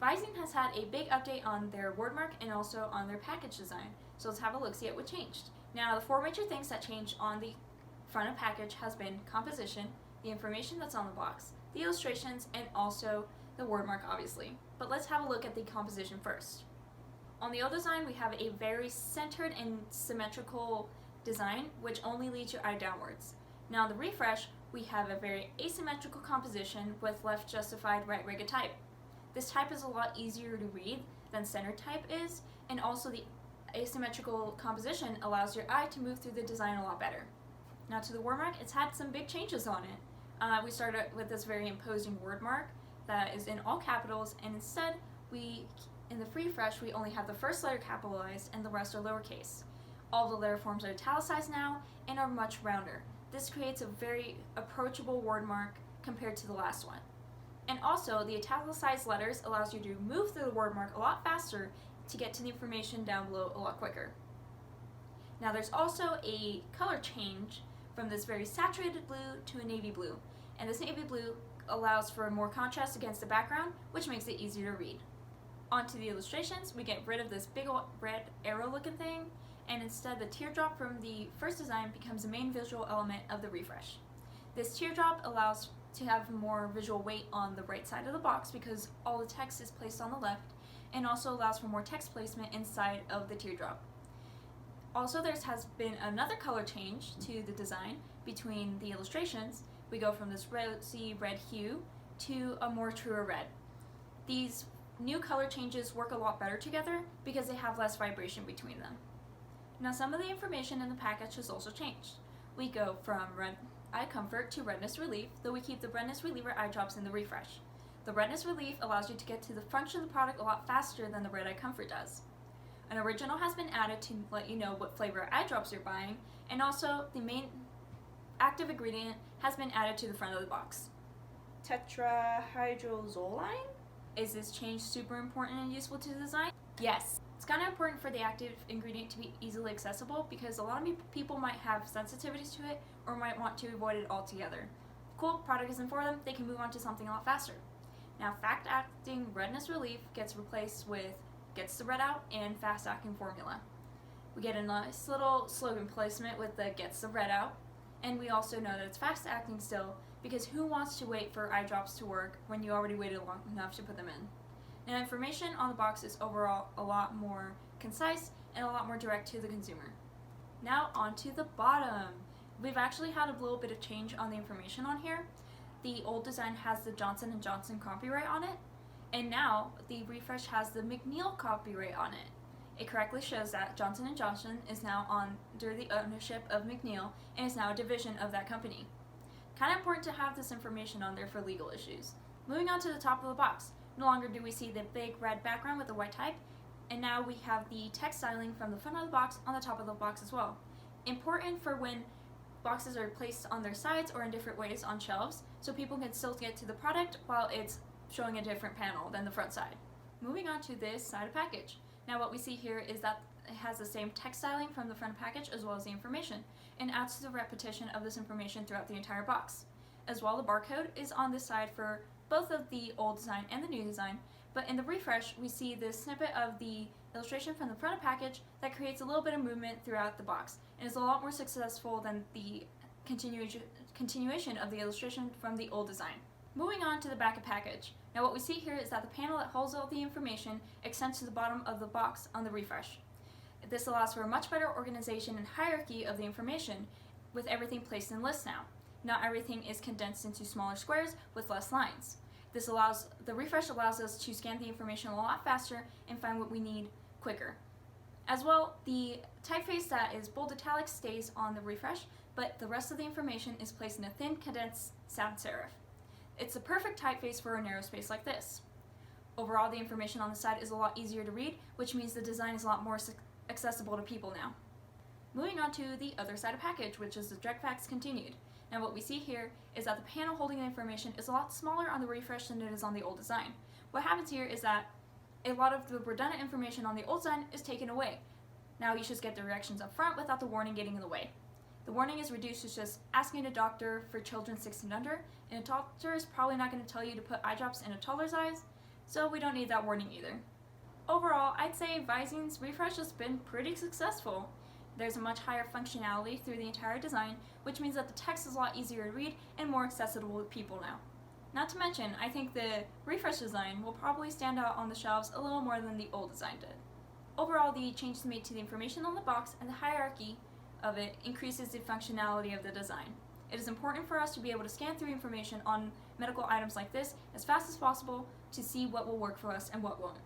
Visine has had a big update on their Wordmark and also on their package design. So let's have a look, see at what changed. Now, the four major things that changed on the front of package has been composition, the information that's on the box, the illustrations, and also the Wordmark, obviously. But let's have a look at the composition first. On the old design, we have a very centered and symmetrical design, which only leads your eye downwards. Now, the refresh, we have a very asymmetrical composition with left justified, right rigged type. This type is a lot easier to read than center type is, and also the asymmetrical composition allows your eye to move through the design a lot better. Now to the Wordmark, it's had some big changes on it. We started with this very imposing Wordmark that is in all capitals, and instead in the refresh we only have the first letter capitalized and the rest are lowercase. All the letter forms are italicized now and are much rounder. This creates a very approachable Wordmark compared to the last one. And also, the italicized letters allows you to move through the Wordmark a lot faster to get to the information down below a lot quicker. Now there's also a color change from this very saturated blue to a navy blue, and this navy blue allows for more contrast against the background, which makes it easier to read. Onto the illustrations, we get rid of this big old red arrow looking thing, and instead the teardrop from the first design becomes the main visual element of the refresh. This teardrop allows to have more visual weight on the right side of the box because all the text is placed on the left, and also allows for more text placement inside of the teardrop. Also, there has been another color change to the design between the illustrations. We go from this rosy red hue to a more truer red. These new color changes work a lot better together because they have less vibration between them. Now, some of the information in the package has also changed. We go from red eye comfort to redness relief, though we keep the redness reliever eye drops in the refresh. The redness relief allows you to get to the function of the product a lot faster than the red eye comfort does. An original has been added to let you know what flavor eye drops you're buying, and also the main active ingredient has been added to the front of the box. Tetrahydrozoline? Is this change super important and useful to the design? Yes. It's kind of important for the active ingredient to be easily accessible because a lot of people might have sensitivities to it or might want to avoid it altogether. Cool, product isn't for them, they can move on to something a lot faster. Now, fast-acting redness relief gets replaced with gets the red out and fast-acting formula. We get a nice little slogan placement with the gets the red out, and we also know that it's fast-acting still because who wants to wait for eye drops to work when you already waited long enough to put them in? Now, information on the box is overall a lot more concise and a lot more direct to the consumer. Now onto the bottom. We've actually had a little bit of change on the information on here. The old design has the Johnson & Johnson copyright on it, and now the refresh has the McNeil copyright on it. It correctly shows that Johnson & Johnson is now under the ownership of McNeil and is now a division of that company. Kind of important to have this information on there for legal issues. Moving on to the top of the box. No longer do we see the big red background with the white type, and now we have the text styling from the front of the box on the top of the box as well. Important for when boxes are placed on their sides or in different ways on shelves, so people can still get to the product while it's showing a different panel than the front side. Moving on to this side of package. Now what we see here is that it has the same text styling from the front package as well as the information, and adds to the repetition of this information throughout the entire box. As well, the barcode is on this side for both of the old design and the new design, but in the refresh we see this snippet of the illustration from the front of package that creates a little bit of movement throughout the box and is a lot more successful than the continuation of the illustration from the old design. Moving on to the back of package. Now what we see here is that the panel that holds all the information extends to the bottom of the box on the refresh. This allows for a much better organization and hierarchy of the information with everything placed in lists now. Not everything is condensed into smaller squares with less lines. The refresh allows us to scan the information a lot faster and find what we need quicker. As well, the typeface that is bold italic stays on the refresh, but the rest of the information is placed in a thin, condensed sans serif. It's the perfect typeface for a narrow space like this. Overall, the information on the side is a lot easier to read, which means the design is a lot more accessible to people now. Moving on to the other side of package, which is the direct facts continued. Now what we see here is that the panel holding the information is a lot smaller on the refresh than it is on the old design. What happens here is that a lot of the redundant information on the old design is taken away. Now you just get the directions up front without the warning getting in the way. The warning is reduced to just asking a doctor for children 6 and under, and a doctor is probably not going to tell you to put eye drops in a toddler's eyes, so we don't need that warning either. Overall, I'd say Visine's refresh has been pretty successful. There's a much higher functionality through the entire design, which means that the text is a lot easier to read and more accessible to people now. Not to mention, I think the refresh design will probably stand out on the shelves a little more than the old design did. Overall, the changes made to the information on the box and the hierarchy of it increases the functionality of the design. It is important for us to be able to scan through information on medical items like this as fast as possible to see what will work for us and what won't.